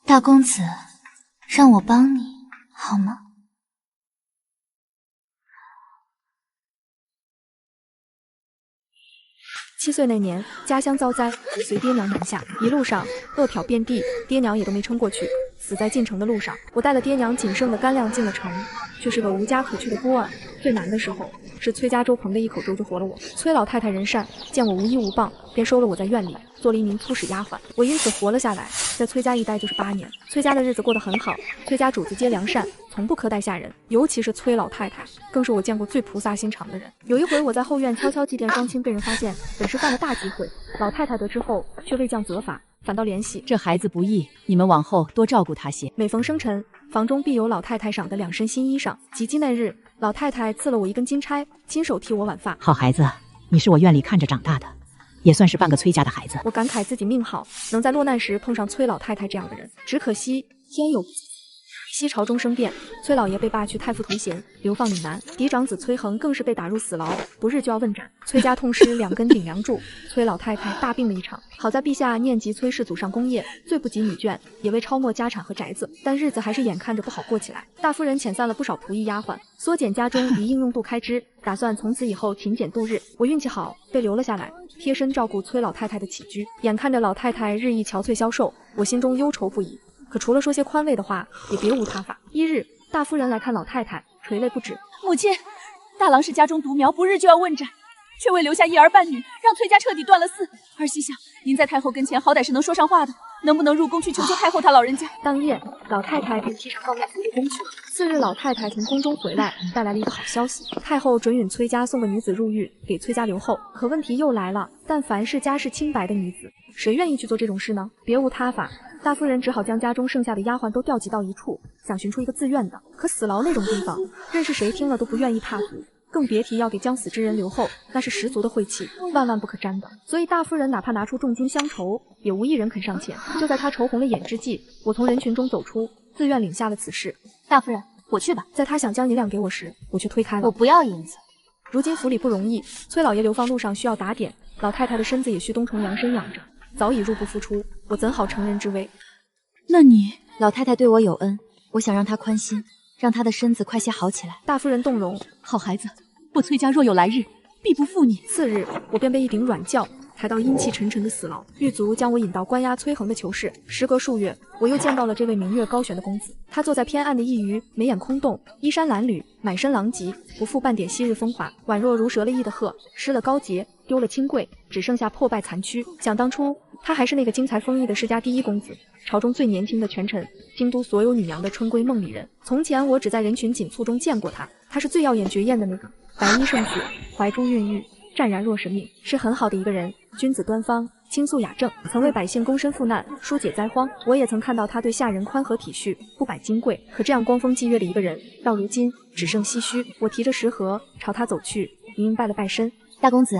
大公子，让我帮你好吗？7岁那年，家乡遭灾，我随爹娘南下，一路上饿殍遍地，爹娘也都没撑过去，死在进城的路上。我带了爹娘仅剩的干粮进了城，却是个无家可去的孤儿。最难的时候，是崔家周鹏的一口粥就活了我。崔老太太人善，见我无依无傍，便收了我在院里，做了一名粗使丫鬟。我因此活了下来，在崔家一待就是8年。崔家的日子过得很好，崔家主子皆良善，从不苛待下人，尤其是崔老太太，更是我见过最菩萨心肠的人。有一回我在后院悄悄祭奠双亲，被人发现，本是犯了大忌讳。老太太得知后，却未降责罚，反倒怜惜这孩子不易，你们往后多照顾他些。每逢生辰，房中必有老太太赏的2身新衣裳。及笄那日，老太太赐了我一根金钗，亲手替我挽发。好孩子，你是我院里看着长大的，也算是半个崔家的孩子。我感慨自己命好，能在落难时碰上崔老太太这样的人，只可惜天有不测。西朝中生变，崔老爷被罢去太傅头衔，流放岭南。嫡长子崔恒更是被打入死牢，不日就要问斩。崔家痛失2根顶梁柱，崔老太太大病了一场。好在陛下念及崔氏祖上功业，罪不及女眷，也未超没家产和宅子，但日子还是眼看着不好过起来。大夫人遣散了不少仆役丫鬟，缩减家中一应用度开支，打算从此以后勤俭度日。我运气好，被留了下来，贴身照顾崔老太太的起居。眼看着老太太日益憔悴消瘦，我心中忧愁不已。可除了说些宽慰的话，也别无他法。一日，大夫人来看老太太，垂泪不止。母亲，大郎是家中独苗，不日就要问斩，却未留下一儿半女，让崔家彻底断了嗣。儿媳想，您在太后跟前好歹是能说上话的，能不能入宫去求求太后她老人家？当夜，老太太便披上诰命府入宫去了。次日，老太太从宫中回来，带来了一个好消息：太后准允崔家送个女子入狱，给崔家留后。可问题又来了，但凡是家世清白的女子，谁愿意去做这种事呢？别无他法。大夫人只好将家中剩下的丫鬟都调集到一处，想寻出一个自愿的。可死牢那种地方，任是谁听了都不愿意踏足，更别提要给将死之人留后，那是十足的晦气，万万不可沾的。所以大夫人哪怕拿出重金相酬，也无一人肯上前。就在她愁红了眼之际，我从人群中走出，自愿领下了此事。大夫人，我去吧。在她想将银两给我时，我却推开了。我不要银子。如今府里不容易，崔老爷流放路上需要打点，老太太的身子也需冬虫阳身养着，早已入不敷出，我怎好成人之危？那你……老太太对我有恩，我想让她宽心，让她的身子快些好起来。大夫人动容，好孩子，我崔家若有来日，必不负你。次日，我便被一顶软轿抬到阴气沉沉的死牢，狱卒将我引到关押崔恒的囚室。时隔数月，我又见到了这位明月高悬的公子。他坐在偏暗的一隅，眉眼空洞，衣衫褴褛，满身狼藉，不复半点昔日风华，宛若如折了翼的鹤，失了高洁，丢了清贵，只剩下破败残躯。想当初，他还是那个经才丰溢的世家第一公子，朝中最年轻的权臣，京都所有女娘的春闺梦里人。从前我只在人群紧簇中见过他，他是最耀眼绝艳的那个，白衣胜雪，怀珠孕育，湛然若神明，是很好的一个人，君子端方，清素雅正，曾为百姓躬身赴难，疏解灾荒。我也曾看到他对下人宽和体恤，不摆金贵。可这样光风霁月的一个人，到如今只剩唏嘘。我提着食盒朝他走去，一应拜了拜身。大公子，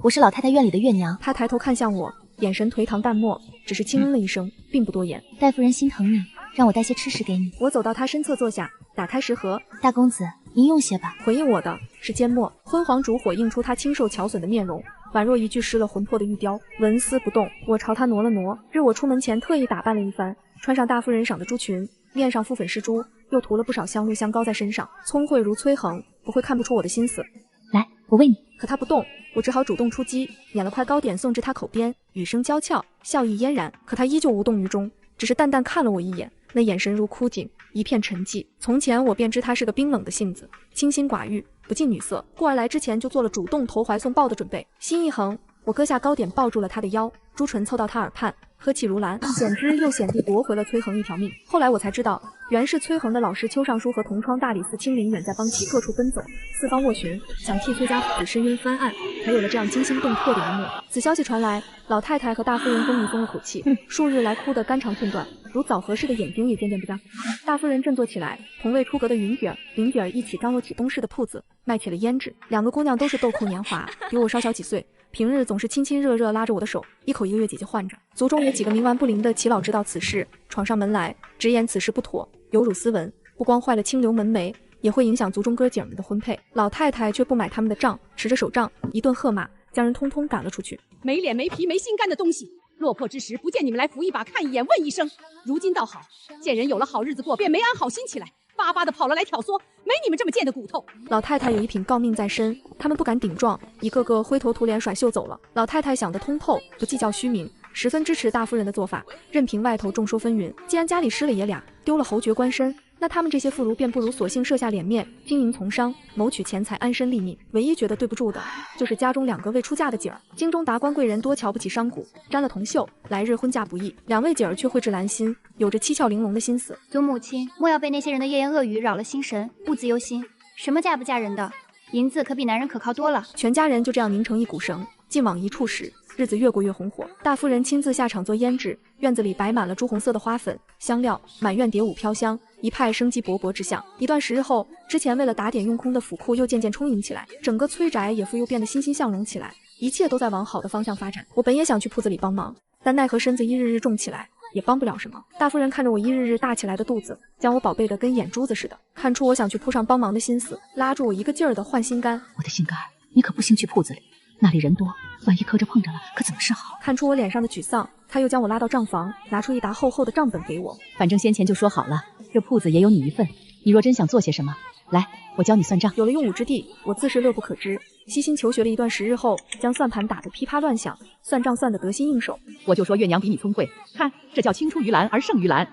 我是老太太院里的月娘。他抬头看向我，眼神颓唐淡漠，只是轻嗯了一声，并不多言。戴夫人心疼你，让我带些吃食给你。我走到他身侧坐下，打开食盒。大公子，您用些吧。回应我的是缄默，昏黄烛火映出他清瘦憔损的面容，宛若一具失了魂魄的玉雕，纹丝不动。我朝他挪了挪，日我出门前特意打扮了一番，穿上大夫人赏的珠裙，面上敷粉施珠，又涂了不少香露香膏在身上。聪慧如崔恒，不会看不出我的心思。来，我喂你。可他不动，我只好主动出击，捻了块糕点送至他口边，语声娇俏，笑意嫣然。可他依旧无动于衷，只是淡淡看了我一眼，那眼神如枯井，一片沉寂。从前我便知他是个冰冷的性子，清心寡欲，不近女色，故而来之前就做了主动投怀送抱的准备。心一横，我割下糕点抱住了他的腰，朱唇凑到他耳畔，呵气如兰，险之又险地夺回了崔恒一条命。后来我才知道，原是崔恒的老师邱尚书和同窗大理寺卿林远在帮其各处奔走，四方斡旋，想替崔家父子申冤翻案，才有了这样惊心动魄的一幕。此消息传来，老太太和大夫人终于松了口气，数日来哭得肝肠寸断，如枣核似的眼睛也渐渐不佳。大夫人振作起来，同为出阁的云姐儿、林姐儿一起张罗起东市的铺子，卖起了胭脂。两个姑娘都是豆蔻年华，比我稍小几岁，平日总是亲亲热热拉着我的手，一口一个月姐姐唤着。族中有几个冥顽不灵的耆老知道此事，闯上门来直言此事不妥，有辱斯文，不光坏了清流门楣，也会影响族中哥姐们的婚配。老太太却不买他们的账，持着手杖一顿喝骂，将人通通赶了出去。没脸没皮没心肝的东西，落魄之时不见你们来扶一把，看一眼问一声，如今倒好，见人有了好日子过，便没安好心起来，巴巴的跑了来挑唆，没你们这么贱的骨头。老太太有一品诰命在身，他们不敢顶撞，一个个灰头土脸甩袖走了。老太太想得通透，不计较虚名，十分支持大夫人的做法，任凭外头众说纷纭。既然家里失了爷俩，丢了侯爵官身，那他们这些妇孺便不如索性设下脸面，经营从商，谋取钱财，安身立命。唯一觉得对不住的，就是家中2个未出嫁的姐儿。京中达官贵人多瞧不起商贾，沾了铜锈，来日婚嫁不易。2位姐儿却蕙质兰心，有着七窍玲珑的心思。祖母亲，莫要被那些人的恶言恶语扰了心神，勿自忧心。什么嫁不嫁人的，银子可比男人可靠多了。全家人就这样拧成一股绳，劲往一处使。日子越过越红火，大夫人亲自下场做胭脂，院子里摆满了朱红色的花粉、香料，满院蝶舞飘香，一派生机勃勃之象。一段时日后，之前为了打点用空的府库又渐渐充盈起来，整个崔宅也复又变得欣欣向荣起来，一切都在往好的方向发展。我本也想去铺子里帮忙，但奈何身子一日日重起来，也帮不了什么。大夫人看着我一日日大起来的肚子，将我宝贝的跟眼珠子似的，看出我想去铺上帮忙的心思，拉住我一个劲儿的换心肝。我的心肝儿，你可不兴去铺子里，那里人多，万一磕着碰着了，可怎么是好？看出我脸上的沮丧，他又将我拉到账房，拿出一沓厚厚的账本给我。反正先前就说好了，这铺子也有你一份，你若真想做些什么，来，我教你算账。有了用武之地，我自是乐不可支。悉心求学了一段时日后，将算盘打得噼啪乱响，算账算得得心应手。我就说月娘比你聪慧，看这叫青出于蓝而胜于蓝。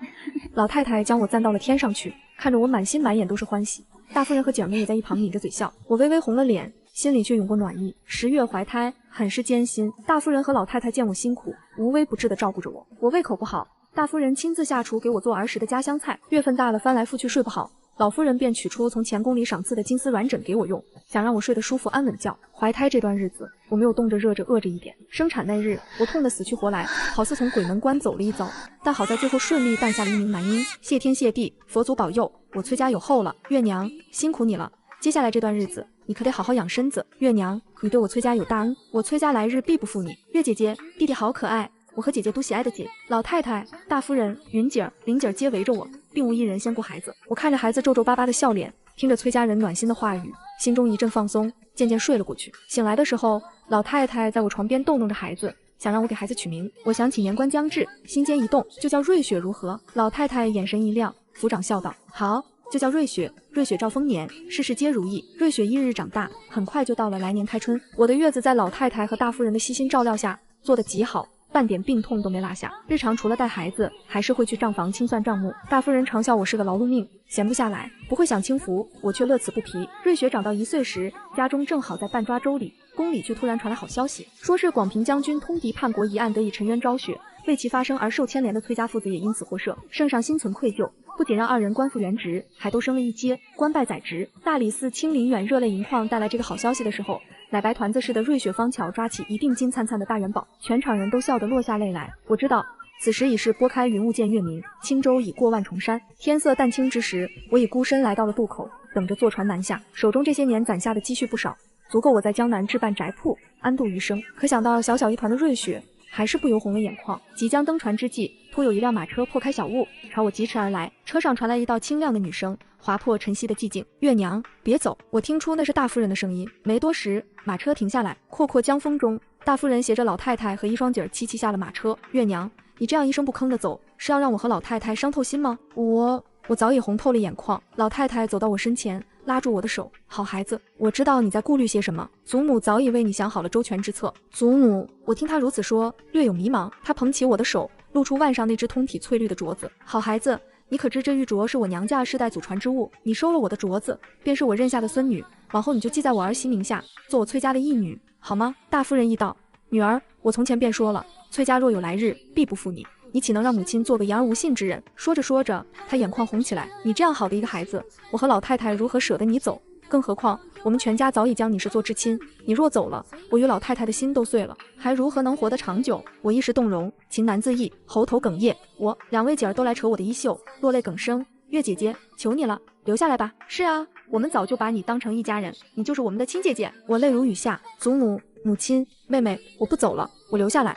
老太太将我赞到了天上去，看着我满心满眼都是欢喜。大夫人和姐妹也在一旁抿着嘴笑，我微微红了脸，心里却涌过暖意。10月怀胎，很是艰辛。大夫人和老太太见我辛苦，无微不至地照顾着我。我胃口不好，大夫人亲自下厨给我做儿时的家乡菜。月份大了，翻来覆去睡不好，老夫人便取出从钱宫里赏赐的金丝软枕给我用，想让我睡得舒服安稳觉。怀胎这段日子，我没有冻着热着饿着一点。生产那日，我痛得死去活来，好似从鬼门关走了一遭，但好在最后顺利诞下了一名男婴。谢天谢地，佛祖保佑，我崔家有后了。月娘辛苦你了，接下来这段日子你可得好好养身子。月娘，你对我崔家有大恩，我崔家来日必不负你。月姐姐，弟弟好可爱，我和姐姐都喜爱的姐。老太太、大夫人、云姐儿、林姐儿皆围着我，并无一人先顾孩子。我看着孩子皱皱巴巴的笑脸，听着崔家人暖心的话语，心中一阵放松，渐渐睡了过去。醒来的时候，老太太在我床边逗弄着孩子，想让我给孩子取名。我想起年关将至，心间一动，就叫瑞雪如何？老太太眼神一亮，抚掌笑道：好，就叫瑞雪。瑞雪兆丰年，事事皆如意。瑞雪一日日长大，很快就到了来年开春。我的月子在老太太和大夫人的悉心照料下做得极好，半点病痛都没落下。日常除了带孩子，还是会去账房清算账目。大夫人常笑我是个劳碌命，闲不下来，不会享清福，我却乐此不疲。瑞雪长到1岁时，家中正好在办抓周礼，宫里却突然传来好消息，说是广平将军通敌叛国一案得以沉冤昭雪，为其发声而受牵连的崔家父子也因此获赦。圣上心存愧疚，不仅让2人官复原职，还都升了一阶，官拜宰职。大理寺清林远热泪盈眶带来这个好消息的时候，奶白团子似的瑞雪方巧抓起一锭金灿灿的大元宝，全场人都笑得落下泪来。我知道此时已是拨开云雾见月明，轻舟已过万重山。天色淡清之时，我已孤身来到了渡口，等着坐船南下。手中这些年攒下的积蓄不少，足够我在江南置办宅铺，安度余生。可想到小小一团的瑞雪，还是不由红了眼眶。即将登船之际，突有一辆马车破开小雾，朝我疾驰而来。车上传来一道清亮的女声，划破晨曦的寂静：月娘，别走。我听出那是大夫人的声音。没多时，马车停下来，阔阔江风中，大夫人携着老太太和一双姐儿齐齐下了马车。月娘，你这样一声不吭的走，是要让我和老太太伤透心吗？我早已红透了眼眶。老太太走到我身前，拉住我的手：好孩子，我知道你在顾虑些什么，祖母早已为你想好了周全之策。祖母，我听她如此说，略有迷茫。她捧起我的手，露出腕上那只通体翠绿的镯子。好孩子，你可知这玉镯是我娘家世代祖传之物，你收了我的镯子，便是我认下的孙女，往后你就记在我儿媳名下，做我崔家的义女，好吗？大夫人一道：女儿，我从前便说了，崔家若有来日，必不负你，你岂能让母亲做个言而无信之人？说着说着，她眼眶红起来。你这样好的一个孩子，我和老太太如何舍得你走？更何况我们全家早已将你视作至亲，你若走了，我与老太太的心都碎了，还如何能活得长久？我一时动容，情难自抑，喉头哽咽。2位姐儿都来扯我的衣袖，落泪哽声：月姐姐，求你了，留下来吧。是啊，我们早就把你当成一家人，你就是我们的亲姐姐。我泪如雨下：祖母、母亲、妹妹，我不走了，我留下来。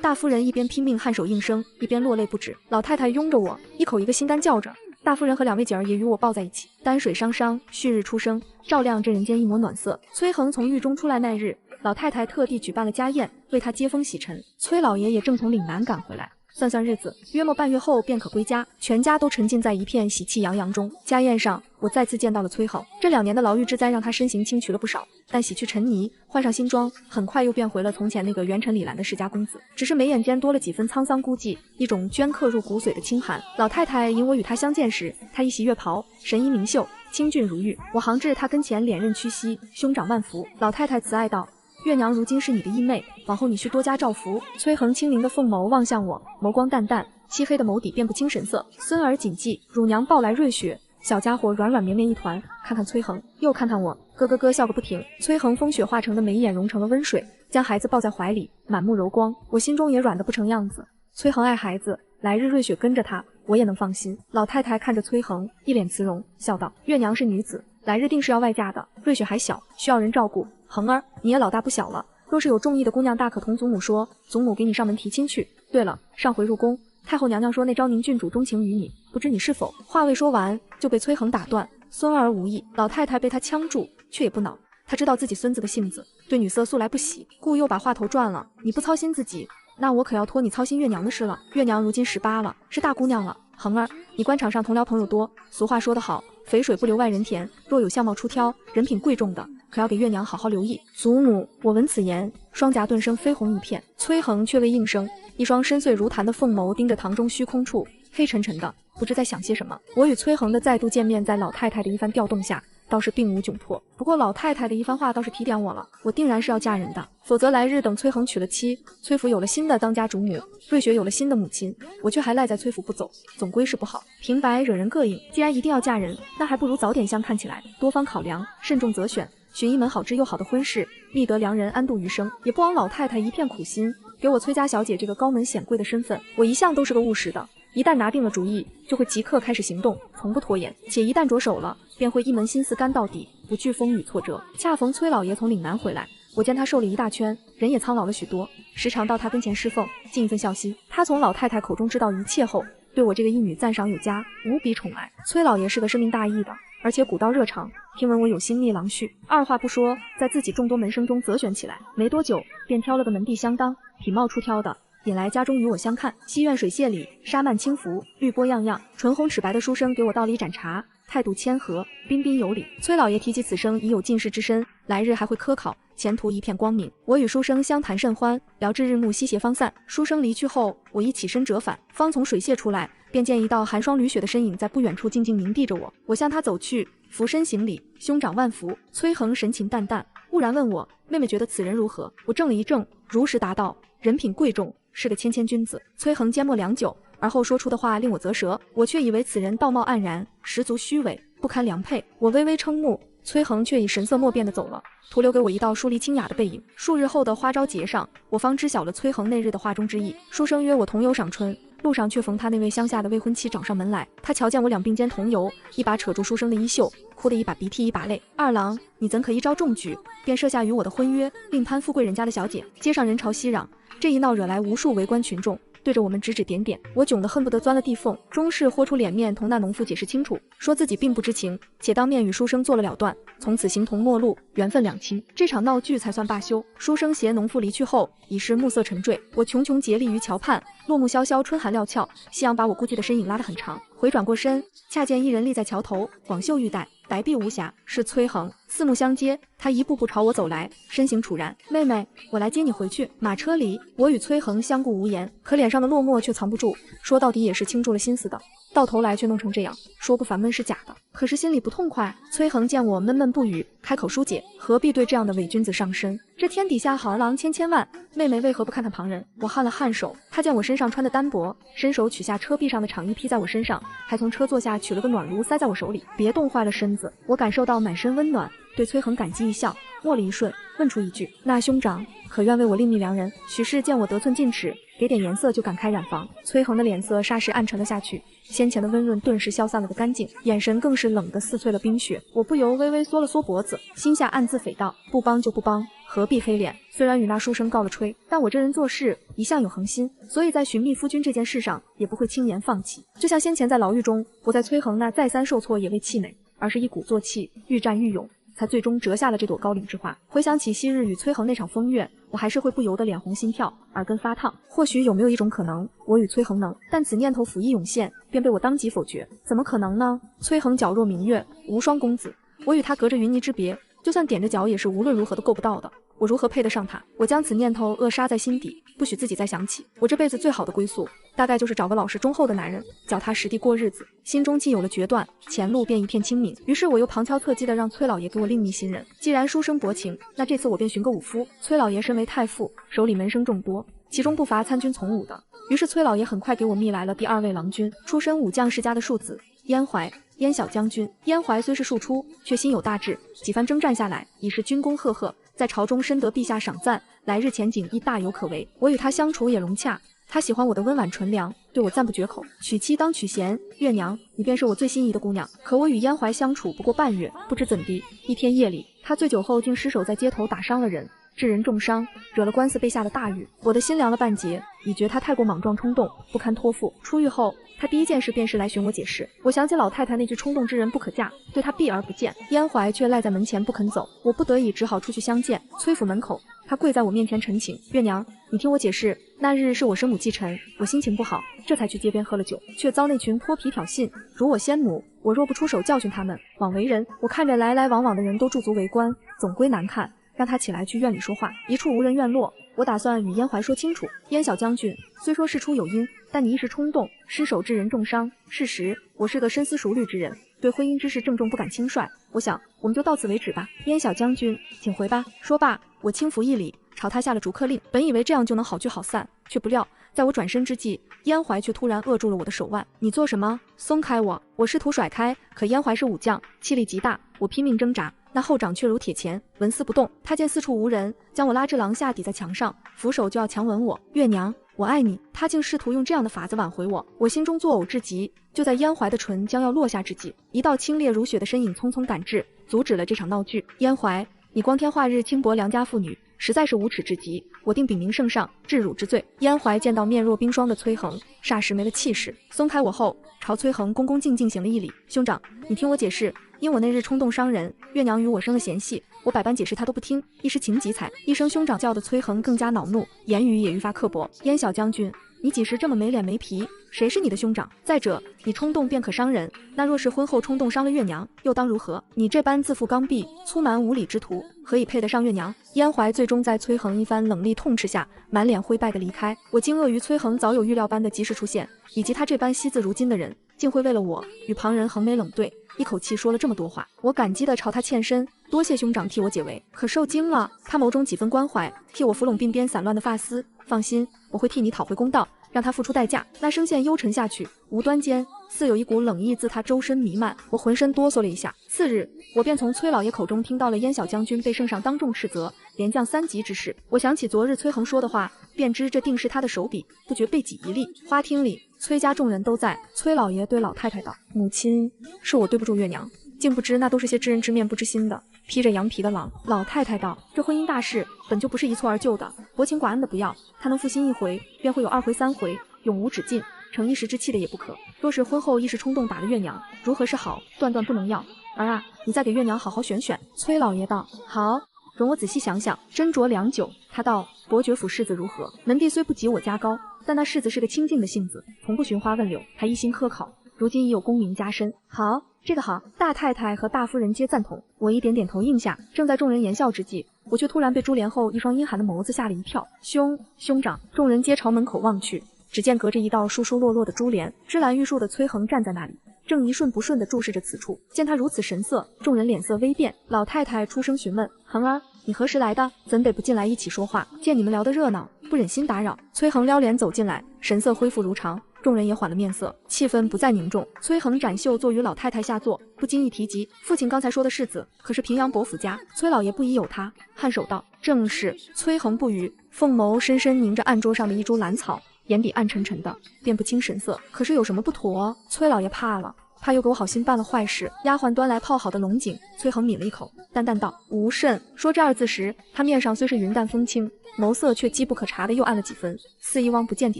大夫人一边拼命颔首应声，一边落泪不止。老太太拥着我，一口一个心肝叫着。大夫人和2位姐儿也与我抱在一起。丹水汤汤，旭日初升，照亮这人间一抹暖色。崔恒从狱中出来那日，老太太特地举办了家宴，为他接风洗尘。崔老爷也正从岭南赶回来。算算日子，约莫半月后便可归家，全家都沉浸在一片喜气洋洋中。家宴上，我再次见到了崔恒。这2年的牢狱之灾让他身形轻癯了不少，但洗去尘泥，换上新装，很快又变回了从前那个元辰李兰的世家公子，只是眉眼间多了几分沧桑孤寂，一种镌刻入骨髓的清寒。老太太引我与他相见时，他一袭月袍，神衣明秀，清俊如玉。我行至他跟前，脸认屈膝，兄长万福。老太太慈爱道：月娘如今是你的义妹，往后你需多加照拂。崔恒清灵的凤眸望向我，眸光淡淡，漆黑的眸底遍布清神色。孙儿谨记，乳娘抱来瑞雪。小家伙软软绵绵一团，看看崔恒，又看看我，咯咯咯笑个不停。崔恒风雪化成的眉眼融成了温水，将孩子抱在怀里，满目柔光。我心中也软得不成样子。崔恒爱孩子，来日瑞雪跟着他，我也能放心。老太太看着崔恒，一脸慈容，笑道：月娘是女子，来日定是要外嫁的，瑞雪还小，需要人照顾。恒儿，你也老大不小了，若是有中意的姑娘，大可同祖母说，祖母给你上门提亲去。对了，上回入宫，太后娘娘说那昭宁郡主钟情于你，不知你是否？话未说完，就被崔恒打断。孙儿无意。老太太被他呛住，却也不恼。她知道自己孙子的性子，对女色素来不喜，故又把话头转了。你不操心自己，那我可要托你操心月娘的事了。月娘如今18了，是大姑娘了。恒儿，你官场上同僚朋友多，俗话说得好，肥水不流外人田。若有相貌出挑、人品贵重的，可要给月娘好好留意。祖母，我闻此言，双颊顿生绯红一片。崔恒却未应声，一双深邃如潭的凤眸盯着堂中虚空处，黑沉沉的，不知在想些什么。我与崔恒的再度见面，在老太太的一番调动下，倒是并无窘迫。不过老太太的一番话倒是提点我了，我定然是要嫁人的，否则来日等崔恒娶了妻，崔府有了新的当家主母，瑞雪有了新的母亲，我却还赖在崔府不走，总归是不好。平白惹人膈应，既然一定要嫁人，那还不如早点相看起来，多方考量，慎重择选，寻一门好知又好的婚事，觅得良人安度余生。也不枉老太太一片苦心，给我崔家小姐这个高门显贵的身份。我一向都是个务实的，一旦拿定了主意，就会即刻开始行动，从不拖延，且一旦着手了，便会一门心思干到底，不惧风雨挫折。恰逢崔老爷从岭南回来，我见他瘦了一大圈，人也苍老了许多，时常到他跟前侍奉，尽一份孝心。他从老太太口中知道一切后，对我这个义女赞赏有加，无比宠爱。崔老爷是个深明大义的，而且古道热肠，听闻我有心觅郎婿，二话不说，在自己众多门生中择选起来。没多久，便挑了个门第相当、体貌出挑的，引来家中与我相看。西苑水榭里，纱幔轻拂，绿波漾漾，唇红齿白的书生给我倒了一盏茶，态度谦和，彬彬有礼。崔老爷提起此生已有进士之身，来日还会科考，前途一片光明。我与书生相谈甚欢，聊至日暮西斜方散。书生离去后，我一起身折返，方从水榭出来，便见一道寒霜履雪的身影在不远处静静凝盯着我。我向他走去，俯身行礼，兄长万福。崔恒神情淡淡，忽然问我，妹妹觉得此人如何？我怔了一怔，如实答道，人品贵重，是个谦谦君子。崔恒缄默良久，而后说出的话令我啧舌，我却以为此人道貌岸然，十足虚伪，不堪良配。我微微瞠目，崔恒却已神色莫变地走了，徒留给我一道疏离清雅的背影。数日后的花朝节上，我方知晓了崔恒那日的话中之意。书生约我同游赏春，路上却逢他那位乡下的未婚妻找上门来。他瞧见我两鬓间同游，一把扯住书生的衣袖，哭得一把鼻涕一把泪。二郎，你怎可一朝中举，便设下与我的婚约，另攀富贵人家的小姐？街上人潮熙攘，这一闹惹来无数围观群众，对着我们指指点点。我窘得恨不得钻了地缝，终是豁出脸面同那农妇解释清楚，说自己并不知情，且当面与书生做了了断，从此形同陌路，缘分两清。这场闹剧才算罢休。书生携农妇离去后，已是暮色沉坠，我茕茕孑立于桥畔，落木萧萧，春寒料峭，夕阳把我孤寂的身影拉得很长。回转过身，恰见一人立在桥头，广袖玉带，白璧无瑕，是崔恒。四目相接，他一步步朝我走来，身形楚然。妹妹，我来接你回去。马车里，我与崔恒相顾无言，可脸上的落寞却藏不住，说到底也是倾注了心思的，到头来却弄成这样，说不烦闷是假的，可是心里不痛快。崔恒见我闷闷不语，开口疏解，何必对这样的伪君子上身？这天底下好儿郎千千万，妹妹为何不看看旁人？我颔了颔首，他见我身上穿的单薄，伸手取下车壁上的长衣披在我身上，还从车座下取了个暖炉塞在我手里，别冻坏了身子。我感受到满身温暖，对崔恒感激一笑，默了一瞬，问出一句，那兄长可愿为我另觅良人？许氏见我得寸进尺，给点颜色就赶开染房。崔恒的脸色霎时暗沉了下去，先前的温润顿时消散了个干净，眼神更是冷得似淬了冰雪。我不由微微缩了缩脖子，心下暗自诽道，不帮就不帮，何必黑脸？虽然与那书生告了吹，但我这人做事一向有恒心，所以在寻觅夫君这件事上也不会轻言放弃。就像先前在牢狱中，我在崔恒那再三受挫也未气馁，而是一鼓作气，愈战愈勇，才最终折下了这朵高岭之花。回想起昔日与崔恒那场风月，我还是会不由得脸红心跳，耳根发烫。或许有没有一种可能，我与崔恒能？但此念头甫一涌现，便被我当即否决。怎么可能呢？崔恒皎若明月，无双公子，我与他隔着云泥之别，就算踮着脚也是无论如何都够不到的。我如何配得上他？我将此念头扼杀在心底，不许自己再想起。我这辈子最好的归宿，大概就是找个老实忠厚的男人，脚踏实地过日子。心中既有了决断，前路便一片清明。于是我又旁敲侧击地让崔老爷给我另觅新人。既然书生薄情，那这次我便寻个武夫。崔老爷身为太傅，手里门生众多，其中不乏参军从武的。于是崔老爷很快给我觅来了第2位郎君，出身武将世家的庶子燕怀。燕小将军燕怀虽是庶出，却心有大志，几番征战下来，已是军功赫赫，在朝中深得陛下赏赞，来日前景亦大有可为。我与他相处也融洽，他喜欢我的温婉纯良，对我赞不绝口。娶妻当娶贤，月娘，你便是我最心仪的姑娘。可我与燕怀相处不过半月，不知怎地，一天夜里，他醉酒后竟失手在街头打伤了人，致人重伤，惹了官司被下了大狱。我的心凉了半截，已觉他太过莽撞冲动，不堪托付。出狱后，他第一件事便是来寻我解释。我想起老太太那句冲动之人不可嫁，对他避而不见。燕怀却赖在门前不肯走，我不得已只好出去相见。崔府门口，他跪在我面前陈情：月娘，你听我解释，那日是我生母忌辰，我心情不好，这才去街边喝了酒，却遭那群泼皮挑衅，辱我先母。我若不出手教训他们，枉为人。我看着来来往往的人都驻足围观，总归难看。让他起来去院里说话，一处无人院落，我打算与燕怀说清楚。燕小将军，虽说事出有因，但你一时冲动，失手致人重伤。事实，我是个深思熟虑之人，对婚姻之事郑重不敢轻率。我想，我们就到此为止吧。燕小将军，请回吧。说罢，我轻拂一礼，朝他下了逐客令。本以为这样就能好聚好散，却不料，在我转身之际，燕怀却突然扼住了我的手腕。你做什么？松开我！我试图甩开，可燕怀是武将，气力极大，我拼命挣扎。那后掌却如铁钳，纹丝不动。他见四处无人，将我拉至廊下，抵在墙上，扶手就要强吻我。月娘，我爱你。他竟试图用这样的法子挽回我，我心中作呕至极。就在燕怀的唇将要落下之际，一道清冽如雪的身影匆匆赶至，阻止了这场闹剧。燕怀，你光天化日轻薄良家妇女，实在是无耻至极，我定禀明圣上，治汝之罪。燕怀见到面若冰霜的崔恒，霎时没了气势，松开我后，朝崔恒恭恭敬敬行了一礼。兄长，你听我解释，因我那日冲动伤人，月娘与我生了嫌隙，我百般解释他都不听，一时情急才一声兄长叫的崔恒更加恼怒，言语也愈发刻薄。燕小将军，你几时这么没脸没皮？谁是你的兄长？再者，你冲动便可伤人，那若是婚后冲动伤了月娘，又当如何？你这般自负刚愎、粗蛮无礼之徒，何以配得上月娘？燕怀最终在崔恒一番冷厉痛斥下，满脸灰败的离开。我惊愕于崔恒早有预料般的及时出现，以及他这般惜字如金的人，竟会为了我与旁人横眉冷对，一口气说了这么多话。我感激地朝他欠身，多谢兄长替我解围。可受惊了，他眸中几分关怀，替我扶拢鬓边散乱的发丝。放心，我会替你讨回公道，让他付出代价。那声线幽沉下去，无端间似有一股冷意自他周身弥漫，我浑身哆嗦了一下。次日，我便从崔老爷口中听到了燕小将军被圣上当众斥责，连降3级之事。我想起昨日崔恒说的话，便知这定是他的手笔，不觉背脊一立。花厅里，崔家众人都在。崔老爷对老太太道：“母亲，是我对不住月娘，竟不知那都是些知人知面不知心的披着羊皮的狼。”老太太道：“这婚姻大事本就不是一蹴而就的，薄情寡恩的不要，他能负心一回，便会有2回3回，永无止境。逞一时之气的也不可。若是婚后一时冲动打了月娘，如何是好？断断不能要。儿啊，你再给月娘好好选选。”崔老爷道：“好，容我仔细想想。”斟酌良久，他道：“伯爵府世子如何？”门第虽不及我家高，但那世子是个清静的性子，从不寻花问柳，还一心科考，如今已有功名加身。好，这个好。大太太和大夫人皆赞同。我一点点头应下。正在众人言笑之际，我却突然被珠帘后一双阴寒的眸子吓了一跳。兄长！众人皆朝门口望去，只见隔着一道疏疏落落的珠帘，芝兰玉树的崔恒站在那里，正一瞬不瞬地注视着此处。见他如此神色，众人脸色微变。老太太出声询问：“恒儿，你何时来的？怎得不进来一起说话？见你们聊得热闹，不忍心打扰。”崔恒撩脸走进来，神色恢复如常，众人也缓了面色，气氛不再凝重。崔恒展袖坐于老太太下座，不经意提及父亲刚才说的世子，可是平阳伯府家。崔老爷不疑有他，颔首道：“正是。”崔恒不语，凤眸深深凝着案桌上的一株兰草，眼底暗沉沉的，辨不清神色。可是有什么不妥？崔老爷怕了，怕又给我好心办了坏事。丫鬟端来泡好的龙井，崔恒抿了一口，淡淡道：“无甚。”说这2字时，他面上虽是云淡风轻，眸色却机不可察的又暗了几分，似一汪不见底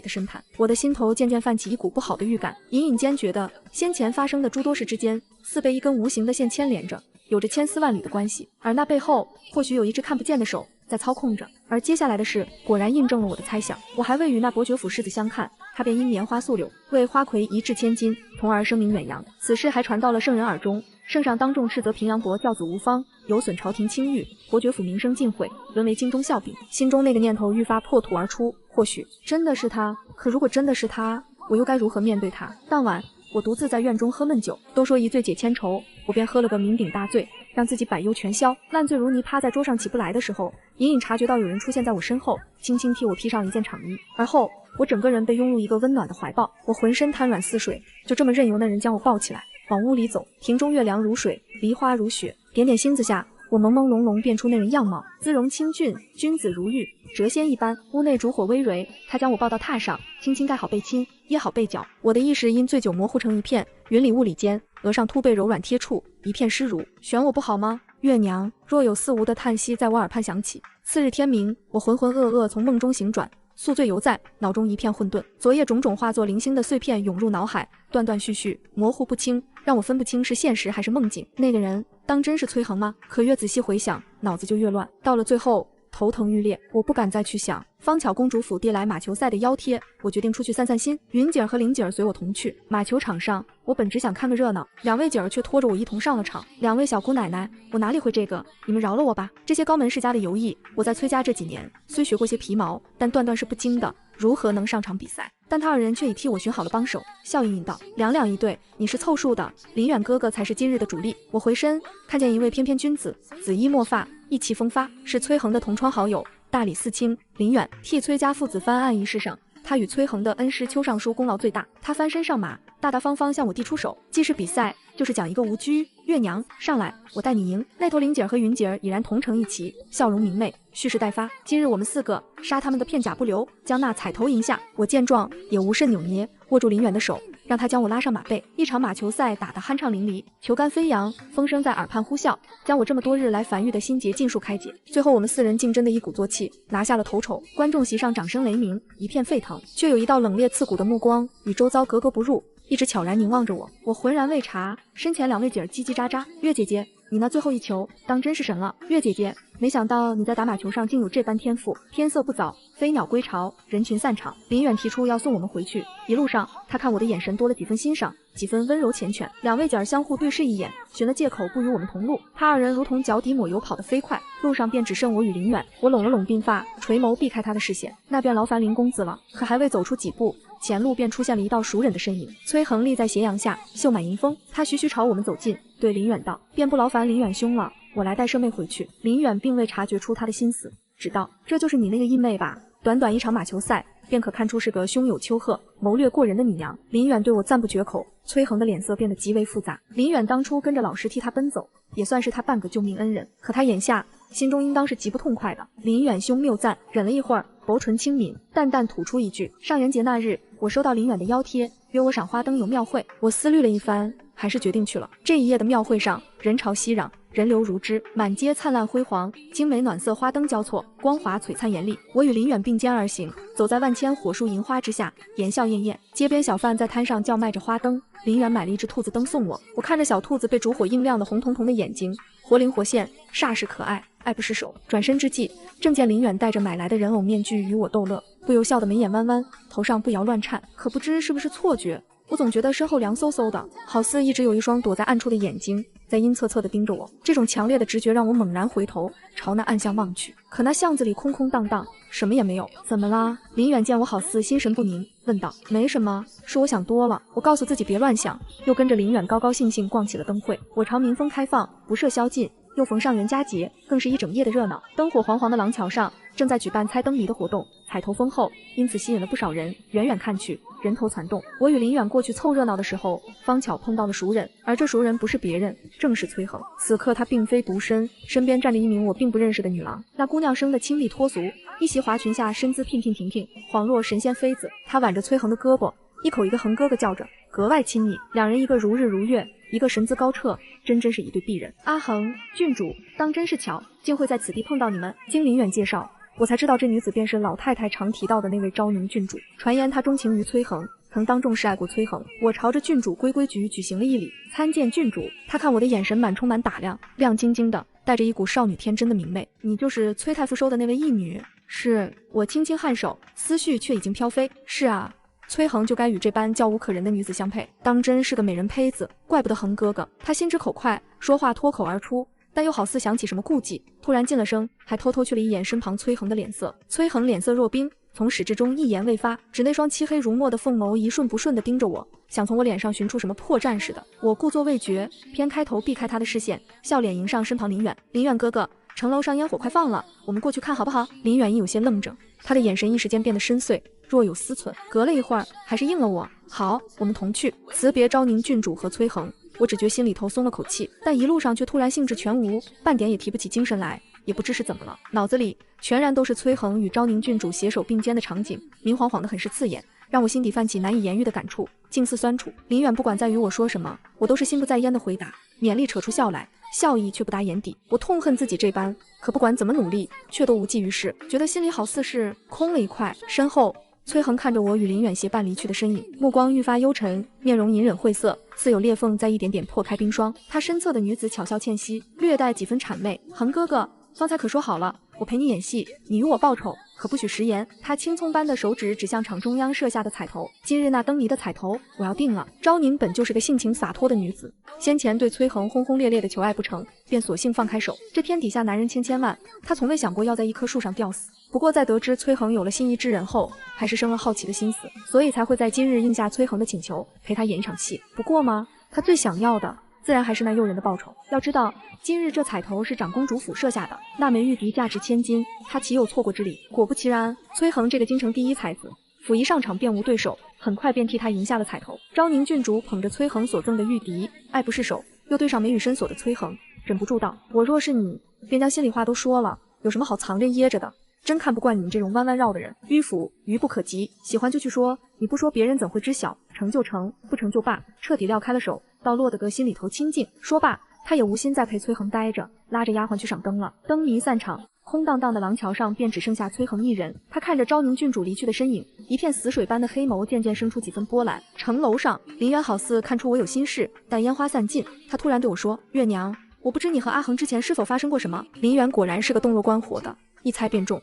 的深潭。我的心头渐渐泛起一股不好的预感，隐隐间觉得先前发生的诸多事之间，似被一根无形的线牵连着，有着千丝万缕的关系，而那背后或许有一只看不见的手在操控着。而接下来的事果然印证了我的猜想，我还未与那伯爵府世子相看，他便因棉花素柳为花魁一掷千金，从而声名远扬。此事还传到了圣人耳中，圣上当众斥责平阳伯教子无方，有损朝廷清誉，伯爵府名声尽毁，沦为京中笑柄。心中那个念头愈发破土而出，或许真的是他，可如果真的是他，我又该如何面对他？当晚我独自在院中喝闷酒，都说一醉解千愁，我便喝了个酩酊大醉，让自己百忧全消。烂醉如泥趴在桌上起不来的时候，隐隐察觉到有人出现在我身后，轻轻替我披上了一件长衣，而后我整个人被拥入一个温暖的怀抱，我浑身瘫软似水，就这么任由那人将我抱起来往屋里走。庭中月凉如水，梨花如雪，点点星子下，我朦朦胧胧辨出那人样貌，姿容清俊，君子如玉，谪仙一般。屋内烛火微蕤，他将我抱到榻上，轻轻盖好被巾，掖好被角。我的意识因醉酒模糊成一片，云里雾里间，额上凸被柔软贴触，一片湿如。选我不好吗？月娘若有似无的叹息在我耳畔响起。次日天明，我浑浑噩噩从梦中醒转，宿醉犹在，脑中一片混沌，昨夜种种化作零星的碎片涌入脑海，断断续续，模糊不清，让我分不清是现实还是梦境。那个人当真是崔恒吗？可越仔细回想，脑子就越乱，到了最后头疼欲裂，我不敢再去想。方巧公主府递来马球赛的邀帖，我决定出去散散心。云姐儿和玲姐儿随我同去。马球场上，我本只想看个热闹，两位姐儿却拖着我一同上了场。两位小姑奶奶，我哪里会这个？你们饶了我吧。这些高门世家的游艺，我在崔家这几年虽学过些皮毛，但段段是不精的，如何能上场比赛？但他二人却已替我寻好了帮手，笑吟吟道：“两两一对，你是凑数的，林远哥哥才是今日的主力。”我回身看见一位翩翩君子，紫衣墨发，意气风发，是崔恒的同窗好友。大理寺卿林远替崔家父子翻案一事上，他与崔恒的恩师邱尚书功劳最大。他翻身上马，大大方方向我递出手，既是比赛，就是讲一个无拘。月娘上来，我带你赢。那头玲姐和云姐已然同成一齐，笑容明媚，蓄势待发。今日我们四个杀他们的片甲不留，将那彩头赢下。我见状也无甚扭捏，握住林远的手，让他将我拉上马背。一场马球赛打得酣畅淋漓，球杆飞扬，风声在耳畔呼啸，将我这么多日来烦郁的心结尽数开解。最后我们四人竟真的一鼓作气拿下了头筹。观众席上掌声雷鸣，一片沸腾，却有一道冷冽刺骨的目光与周遭格格不入，一直悄然凝望着我。我浑然未察，身前两位姐儿叽叽喳喳：“月姐姐，你那最后一球当真是神了。月姐姐，没想到你在打马球上竟有这般天赋。”天色不早，飞鸟归巢，人群散场。林远提出要送我们回去，一路上他看我的眼神多了几分欣赏，几分温柔缱绻。两位姐儿相互对视一眼，寻了借口不与我们同路。他二人如同脚底抹油跑得飞快，路上便只剩我与林远。我拢了拢鬓发，垂眸避开他的视线，那便劳烦林公子了。可还未走出几步，前路便出现了一道熟人的身影。崔恒立在斜阳下，袖满迎风，他徐徐朝我们走近，对林远道：“便不劳烦林远兄了，我来带舍妹回去。”林远并未察觉出他的心思，只道：“这就是你那个义妹吧？短短一场马球赛，便可看出是个胸有丘壑、谋略过人的女娘。”林远对我赞不绝口。崔恒的脸色变得极为复杂。林远当初跟着老师替他奔走，也算是他半个救命恩人，可他眼下心中应当是极不痛快的。林远兄谬赞，忍了一会儿，薄唇轻抿，淡淡吐出一句：“上元节那日，我收到林远的邀帖，约我赏花灯游庙会。”我思虑了一番，还是决定去了。这一夜的庙会上，人潮熙攘，人流如织，满街灿烂辉煌，精美暖色花灯交错，光华璀璨艳丽。我与林远并肩而行，走在万千火树银花之下，言笑晏晏。街边小贩在摊上叫卖着花灯，林远买了一只兔子灯送我。我看着小兔子被烛火映亮的红彤彤的眼睛，活灵活现，煞是可爱，爱不释手。转身之际，正见林远戴着买来的人偶面具与我逗乐，不由笑得眉眼弯弯，头上不摇乱颤。可不知是不是错觉，我总觉得身后凉飕飕的，好似一直有一双躲在暗处的眼睛在阴恻恻地盯着我。这种强烈的直觉让我猛然回头朝那暗巷望去，可那巷子里空空荡荡，什么也没有。怎么啦？林远见我好似心神不宁，问道。没什么，是我想多了。我告诉自己别乱想，又跟着林远高高兴兴逛起了灯会。我朝民风开放，不设宵禁，又逢上元佳节，更是一整夜的热闹。灯火煌煌的廊桥上正在举办猜灯谜的活动，彩头丰厚，因此吸引了不少人。远远看去，人头攒动。我与林远过去凑热闹的时候，方巧碰到了熟人，而这熟人不是别人，正是崔恒。此刻他并非独身，身边站着一名我并不认识的女郎。那姑娘生得清丽脱俗，一袭华裙下身姿娉娉婷婷，恍若神仙妃子。她挽着崔恒的胳膊，一口一个恒哥哥叫着，格外亲昵。两人一个如日如月，一个神姿高彻，真是一对璧人。阿恒，郡主，当真是巧，竟会在此地碰到你们。经林远介绍，我才知道这女子便是老太太常提到的那位昭宁郡主。传言她钟情于崔恒，曾当众示爱过崔恒。我朝着郡主规规矩矩举行了一礼，参见郡主。他看我的眼神充满打量，亮晶晶的，带着一股少女天真的明媚。你就是崔太傅收的那位义女？是。我轻轻颔首，思绪却已经飘飞。是啊，崔恒就该与这般娇无可人的女子相配，当真是个美人胚子，怪不得恒哥哥。他心直口快，说话脱口而出，但又好似想起什么顾忌，突然噤了声，还偷偷去了一眼身旁崔恒的脸色。崔恒脸色若冰，从始至终一言未发，只那双漆黑如墨的凤眸一瞬不瞬地盯着我，想从我脸上寻出什么破绽似的。我故作未觉，偏开头避开他的视线，笑脸迎上身旁林远。林远哥哥，城楼上烟火快放了，我们过去看好不好？林远亦有些愣怔，他的眼神一时间变得深邃，若有思忖。隔了一会儿，还是应了我。好，我们同去。辞别昭宁郡主和崔恒，我只觉心里头松了口气，但一路上却突然兴致全无，半点也提不起精神来。也不知是怎么了，脑子里全然都是崔恒与昭宁郡主携手并肩的场景，明晃晃的很是刺眼，让我心底泛起难以言喻的感触，竟似酸楚。林远不管在与我说什么，我都是心不在焉的回答，勉力扯出笑来，笑意却不达眼底。我痛恨自己这般，可不管怎么努力，却都无济于事，觉得心里好似是空了一块。身后崔恒看着我与林远结伴离去的身影，目光愈发幽沉，面容隐忍晦涩，似有裂缝在一点点破开冰霜。他身侧的女子巧笑倩兮，略带几分谄媚。恒哥哥，方才可说好了，我陪你演戏，你与我报仇，可不许食言。他青葱般的手指指向场中央设下的彩头，今日那灯谜的彩头我要定了。昭宁本就是个性情洒脱的女子，先前对崔恒轰轰烈烈的求爱不成，便索性放开手。这天底下男人千千万，她从未想过要在一棵树上吊死。不过在得知崔恒有了心仪之人后，还是生了好奇的心思，所以才会在今日应下崔恒的请求，陪他演一场戏。不过嘛，他最想要的自然还是那诱人的报酬。要知道，今日这彩头是长公主府设下的，那枚玉笛价值千金，他岂有错过之理？果不其然，崔恒这个京城第一才子，甫一上场便无对手，很快便替他赢下了彩头。昭宁郡主捧着崔恒所赠的玉笛，爱不释手，又对上眉宇深锁的崔恒，忍不住道：我若是你，便将心里话都说了，有什么好藏着掖着的？真看不惯你们这种弯弯绕的人，迂腐愚不可及，喜欢就去说，你不说别人怎会知晓？成就成，不成就罢，彻底撂开了手，倒落得个心里头清静。说罢，他也无心再陪崔恒待着，拉着丫鬟去赏灯了。灯谜散场，空荡荡的廊桥上便只剩下崔恒一人。他看着昭宁郡主离去的身影，一片死水般的黑眸渐渐生出几分波澜。城楼上，林远好似看出我有心事，待烟花散尽，他突然对我说：月娘，我不知你和阿恒之前是否发生过什么。林远果然是个洞若观火的，一猜便中。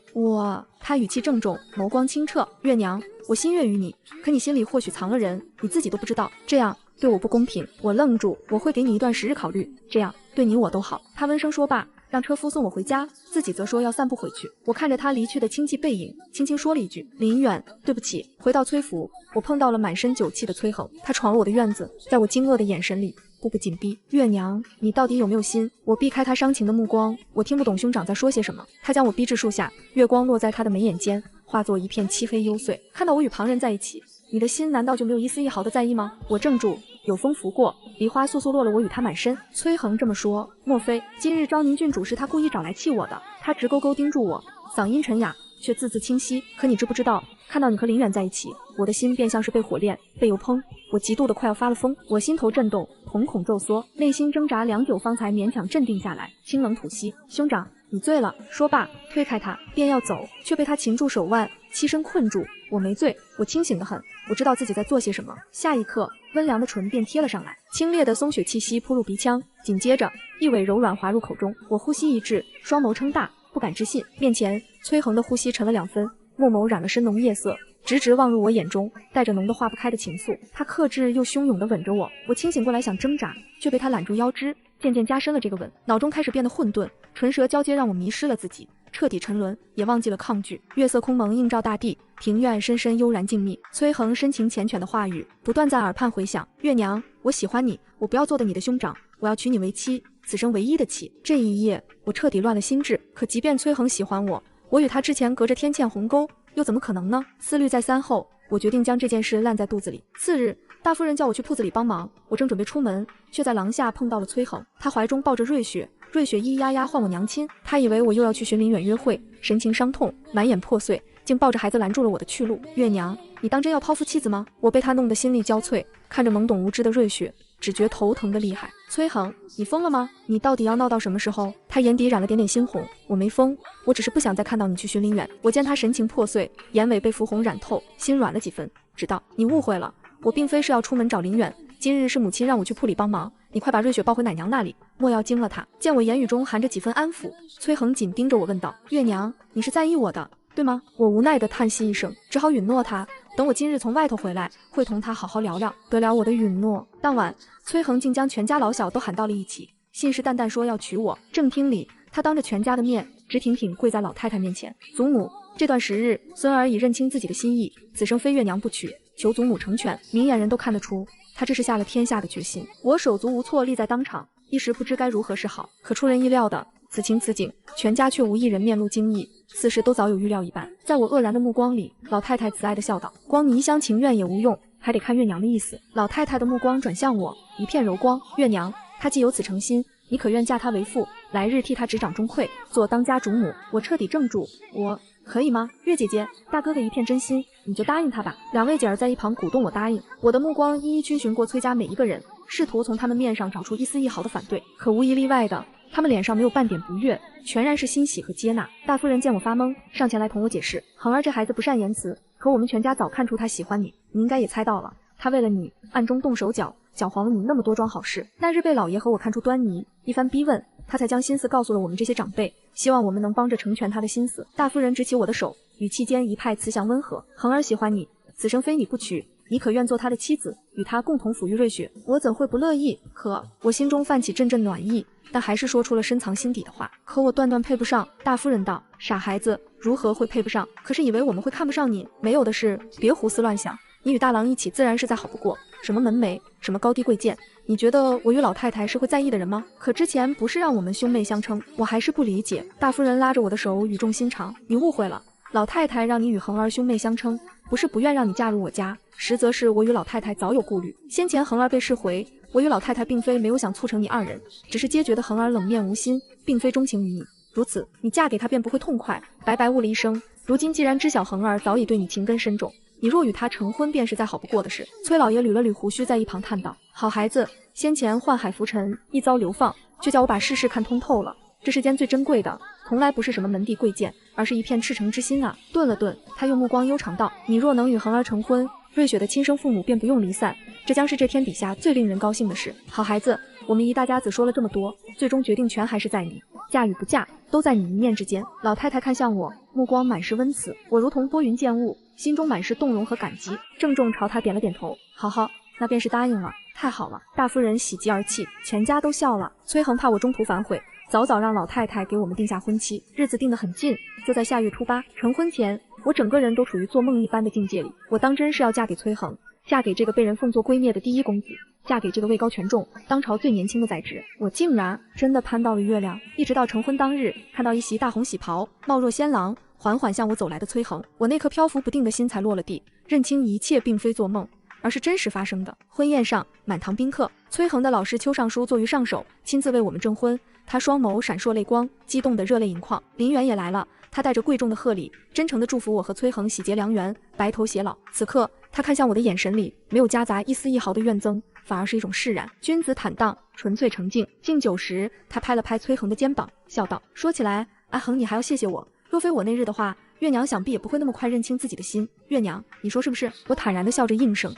他语气郑重，眸光清澈。月娘，我心悦于你，可你心里或许藏了人，你自己都不知道，这样对我不公平。我愣住，我会给你一段时日考虑，这样对你我都好。他温声说罢，让车夫送我回家，自己则说要散步回去。我看着他离去的清寂背影，轻轻说了一句：林远，对不起。回到崔府，我碰到了满身酒气的崔恒，他闯了我的院子，在我惊愕的眼神里步步紧逼。月娘，你到底有没有心？我避开他伤情的目光，我听不懂兄长在说些什么。他将我逼至树下，月光落在他的眉眼间，化作一片漆黑幽邃。看到我与旁人在一起，你的心难道就没有一丝一毫的在意吗？我怔住，有风拂过，梨花簌簌落了我与他满身。崔恒这么说，莫非今日昭宁郡主是他故意找来气我的？他直勾勾盯住我，嗓音沉哑，却字字清晰。可你知不知道，看到你和林远在一起，我的心便像是被火炼，被油烹，我嫉妒的快要发了疯。我心头震动，瞳孔骤缩，内心挣扎良久，方才勉强镇定下来，清冷吐息：兄长，你醉了。说罢推开他便要走，却被他擒住手腕，栖身困住。我没醉，我清醒得很，我知道自己在做些什么。下一刻，温凉的唇便贴了上来，清冽的松雪气息扑入鼻腔，紧接着一尾柔软滑入口中。我呼吸一滞，双眸撑大，不敢置信。面前崔恒的呼吸沉了2分，目眸染了深浓夜色，直直望入我眼中，带着浓得化不开的情愫。他克制又汹涌地吻着我，我清醒过来想挣扎，却被他揽住腰肢，渐渐加深了这个吻。脑中开始变得混沌，唇舌交接，让我迷失了自己，彻底沉沦，也忘记了抗拒。月色空蒙映照大地，庭院深深悠然静谧。崔恒深情缱绻的话语不断在耳畔回响：月娘，我喜欢你，我不要做的你的兄长，我要娶你为妻，此生唯一的妻。这一夜，我彻底乱了心智。可即便崔恒喜欢我，我与他之前隔着天堑鸿沟，又怎么可能呢？思虑再三后，我决定将这件事烂在肚子里。次日，大夫人叫我去铺子里帮忙，我正准备出门，却在廊下碰到了崔恒。他怀中抱着瑞雪，瑞雪咿呀呀唤我娘亲。他以为我又要去寻林远约会，神情伤痛，满眼破碎，竟抱着孩子拦住了我的去路。月娘，你当真要抛夫妻子吗？我被他弄得心力交瘁，看着懵懂无知的瑞雪，只觉头疼的厉害。崔恒，你疯了吗？你到底要闹到什么时候？他眼底染了点点猩红。我没疯，我只是不想再看到你去寻林远。我见他神情破碎，眼尾被绯红染透，心软了几分，只道：你误会了，我并非是要出门找林远，今日是母亲让我去铺里帮忙，你快把瑞雪抱回奶娘那里，莫要惊了她。见我言语中含着几分安抚，崔恒紧盯着我问道：月娘，你是在意我的，对吗？我无奈地叹息一声，只好允诺他，等我今日从外头回来，会同他好好聊聊。得了我的允诺。当晚，崔恒竟将全家老小都喊到了一起，信誓旦旦说要娶我。正厅里，他当着全家的面，直挺挺跪在老太太面前。祖母，这段时日，孙儿已认清自己的心意，此生非月娘不娶，求祖母成全。明眼人都看得出，他这是下了天下的决心。我手足无措，立在当场，一时不知该如何是好。可出人意料的，此情此景，全家却无一人面露惊异，似是都早有预料一般。在我愕然的目光里，老太太慈爱地笑道：光你一厢情愿也无用，还得看月娘的意思。老太太的目光转向我，一片柔光。月娘，她既有此诚心，你可愿嫁她为妇，来日替她执掌中馈，做当家主母？我彻底怔住，我可以吗？月姐姐，大哥哥一片真心，你就答应他吧。两位姐儿在一旁鼓动我答应。我的目光一一逡巡过崔家每一个人，试图从他们面上找出一丝一毫的反对，可无一例外的，他们脸上没有半点不悦，全然是欣喜和接纳。大夫人见我发懵，上前来同我解释：恒儿这孩子不善言辞，可我们全家早看出他喜欢你，你应该也猜到了，他为了你暗中动手脚，搅黄了你那么多桩好事。那日被老爷和我看出端倪，一番逼问，他才将心思告诉了我们这些长辈，希望我们能帮着成全他的心思。大夫人执起我的手，语气间一派慈祥温和：恒儿喜欢你，此生非你不娶，你可愿做他的妻子，与他共同抚育瑞雪？我怎会不乐意？可我心中泛起阵阵暖意，但还是说出了深藏心底的话。可我断断配不上。大夫人道：傻孩子，如何会配不上？可是以为我们会看不上你？没有的事，别胡思乱想。你与大郎一起自然是再好不过，什么门楣，什么高低贵贱，你觉得我与老太太是会在意的人吗？可之前不是让我们兄妹相称？我还是不理解。大夫人拉着我的手，语重心长：你误会了，老太太让你与恒儿兄妹相称，不是不愿让你嫁入我家，实则是我与老太太早有顾虑。先前恒儿被释回，我与老太太并非没有想促成你二人，只是皆觉得恒儿冷面无心，并非钟情于你，如此你嫁给他便不会痛快，白白误了一生。如今既然知晓恒儿早已对你情根深重，你若与他成婚，便是再好不过的事。崔老爷捋了捋胡须，在一旁叹道：好孩子，先前宦海浮沉，一遭流放，却叫我把世事看通透了。这世间最珍贵的，从来不是什么门第贵贱，而是一片赤诚之心啊。顿了顿，他用目光悠长道：你若能与恒儿成婚，瑞雪的亲生父母便不用离散，这将是这天底下最令人高兴的事。好孩子，我们一大家子说了这么多，最终决定权还是在你，嫁与不嫁，都在你一念之间。老太太看向我，目光满是温慈，我如同拨云见雾，心中满是动容和感激，郑重朝他点了点头。好，那便是答应了。太好了。大夫人喜极而泣，全家都笑了。崔恒怕我中途反悔，早让老太太给我们定下婚期，日子定得很近，就在下月初8。成婚前，我整个人都处于做梦一般的境界里。我当真是要嫁给崔恒，嫁给这个被人奉作圭臬的第一公子，嫁给这个位高权重、当朝最年轻的宰执。我竟然真的攀到了月亮。一直到成婚当日，看到一袭大红喜袍，貌若仙郎，缓缓向我走来的崔恒，我那颗漂浮不定的心才落了地，认清一切并非做梦，而是真实发生的。婚宴上满堂宾客，崔恒的老师邱尚书坐于上首，亲自为我们证婚。他双眸闪烁泪光，激动得热泪盈眶。林远也来了，他带着贵重的贺礼，真诚地祝福我和崔恒喜结良缘，白头偕老。此刻他看向我的眼神里，没有夹杂一丝一毫的怨憎，反而是一种释然。君子坦荡，纯粹澄净。敬酒时，他拍了拍崔恒的肩膀，笑道：说起来，阿恒你还要谢谢我，若非我那日的话，月娘想必也不会那么快认清自己的心。月娘，你说是不是？我坦然地笑着应声。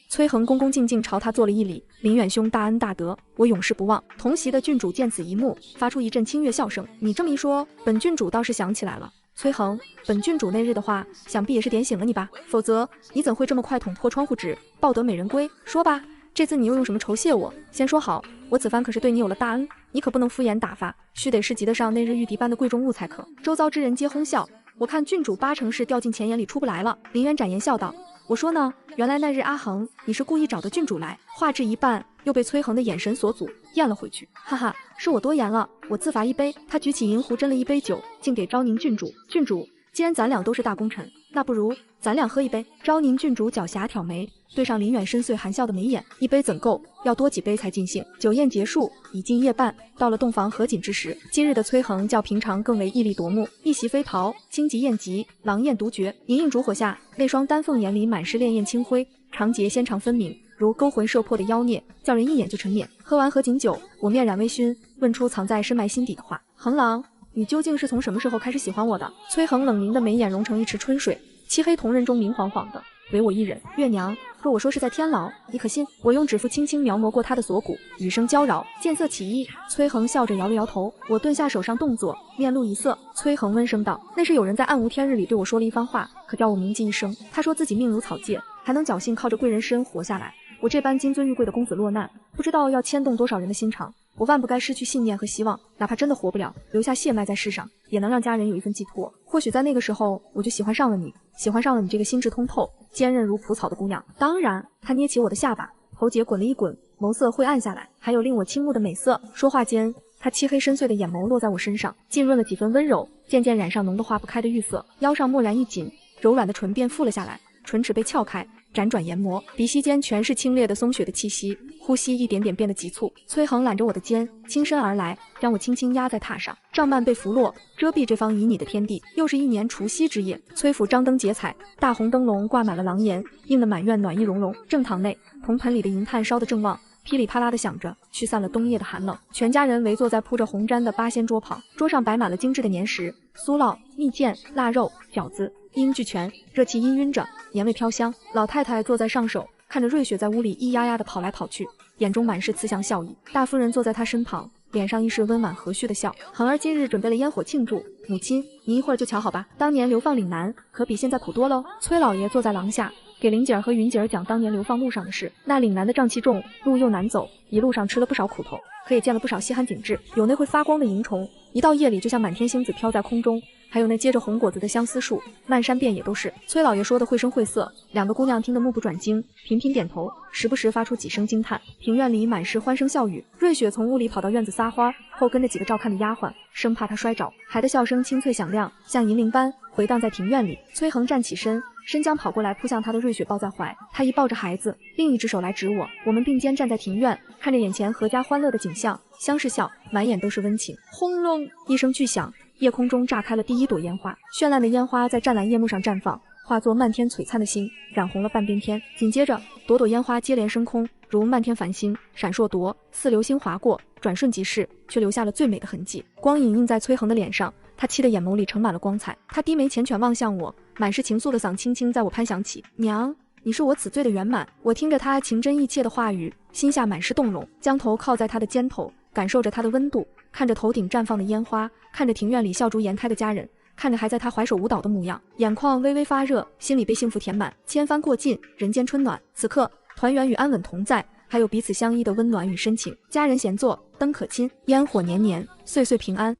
崔恒恭恭敬敬朝他做了一礼。林远兄大恩大德，我永世不忘。同席的郡主见此一幕，发出一阵清越笑声。你这么一说，本郡主倒是想起来了。崔恒，本郡主那日的话，想必也是点醒了你吧？否则你怎会这么快捅破窗户纸，抱得美人归？说吧，这次你又用什么酬谢我？先说好，我此番可是对你有了大恩，你可不能敷衍打发，须得是及得上那日玉笛般的贵重物才可。周遭之人皆哄笑，我看郡主80%是掉进钱眼里出不来了。林远展颜笑道：我说呢，原来那日阿恒你是故意找的郡主来。话至一半，又被崔恒的眼神所阻，咽了回去。哈哈，是我多言了，我自罚一杯。他举起银壶斟了一杯酒，敬给昭宁郡主。郡主，既然咱俩都是大功臣，那不如咱俩喝一杯。昭宁郡主狡黠挑眉，对上林远深邃含笑的眉眼，一杯怎够？要多几杯才尽兴。酒宴结束，已近夜半，到了洞房合卺之时。今日的崔恒较平常更为屹立夺目，一袭飞袍，荆棘艳极，狼艳独绝。莹莹烛火下，那双丹凤眼里满是潋滟清辉，长睫纤长分明，如勾魂摄魄的妖孽，叫人一眼就沉湎。喝完合卺酒，我面染微醺，问出藏在深埋心底的话：恒郎，你究竟是从什么时候开始喜欢我的？崔恒冷凝的眉眼融成一池春水，漆黑瞳仁中明晃晃的，唯我一人。月娘，若我说是在天牢，你可信？我用指腹轻轻描摹过他的锁骨，语声娇娆，见色起意。崔恒笑着摇了摇头，我顿下手上动作，面露一色。崔恒温声道：“那是有人在暗无天日里对我说了一番话，可叫我铭记一生。他说自己命如草芥，还能侥幸靠着贵人施恩活下来。我这般金尊玉贵的公子落难，不知道要牵动多少人的心肠。我万不该失去信念和希望，哪怕真的活不了，留下血脉在世上，也能让家人有一份寄托。或许在那个时候，我就喜欢上了你，喜欢上了你这个心智通透、坚韧如蒲草的姑娘。当然，他捏起我的下巴，头睫滚了一滚，眸色会暗下来，还有令我倾慕的美色。说话间，他漆黑深邃的眼眸落在我身上，浸润了几分温柔，渐渐染上浓得化不开的玉色。腰上蓦然一紧，柔软的唇便覆了下来，唇齿被撬开，辗转研磨，鼻息间全是清冽的松雪的气息，呼吸一点点变得急促。崔恒揽着我的肩，轻身而来，将我轻轻压在榻上，帐幔被拂落，遮蔽这方旖旎的天地。又是一年除夕之夜，崔府张灯结彩，大红灯笼挂满了廊檐，映得满院暖意融融。正堂内，铜盆里的银炭烧得正旺，噼里啪啦的响着，驱散了冬夜的寒冷。全家人围坐在铺着红毡的八仙桌旁，桌上摆满了精致的年食、酥酪、蜜饯、腊肉、饺子，一应俱全，热气氤氲着，年味飘香。老太太坐在上首，看着瑞雪在屋里咿呀呀地跑来跑去，眼中满是慈祥笑意。大夫人坐在她身旁，脸上亦是温婉和煦的笑。恒儿今日准备了烟火庆祝，母亲，你一会儿就瞧好吧。当年流放岭南，可比现在苦多喽。崔老爷坐在廊下，给玲姐儿和云姐儿讲当年流放路上的事。那岭南的瘴气重，路又难走，一路上吃了不少苦头，可也见了不少稀罕景致，有那会发光的萤虫，一到夜里就像满天星子飘在空中，还有那结着红果子的相思树，漫山遍野都是。崔老爷说的绘声绘色，两个姑娘听得目不转睛，频频点头，时不时发出几声惊叹。庭院里满是欢声笑语，瑞雪从屋里跑到院子撒花，后跟着几个照看的丫鬟，生怕她摔着。孩的笑声清脆响亮，像银铃般回荡在庭院里。崔恒站起身，申江跑过来扑向他的瑞雪抱在怀，他一抱着孩子，另一只手来指我。我们并肩站在庭院，看着眼前阖家欢乐的景象，相视笑，满眼都是温情。轰隆一声巨响，夜空中炸开了第一朵烟花，绚烂的烟花在湛蓝夜幕上绽放，化作漫天璀璨的星，染红了半边天。紧接着，朵朵烟花接连升空，如漫天繁星，闪烁夺，似流星划过，转瞬即逝，却留下了最美的痕迹。光影映在崔恒的脸上，他漆的眼眸里盛满了光彩。他低眉缱绻望向我，满是情愫的嗓轻轻在我攀响起：“娘，你是我此罪的圆满。”我听着他情真意切的话语，心下满是动容，将头靠在他的肩头，感受着他的温度，看着头顶绽放的烟花，看着庭院里笑逐颜开的家人，看着还在他怀手舞蹈的模样，眼眶微微发热，心里被幸福填满。千帆过尽，人间春暖。此刻，团圆与安稳同在，还有彼此相依的温暖与深情。家人闲坐，灯可亲，烟火年年，岁岁平安。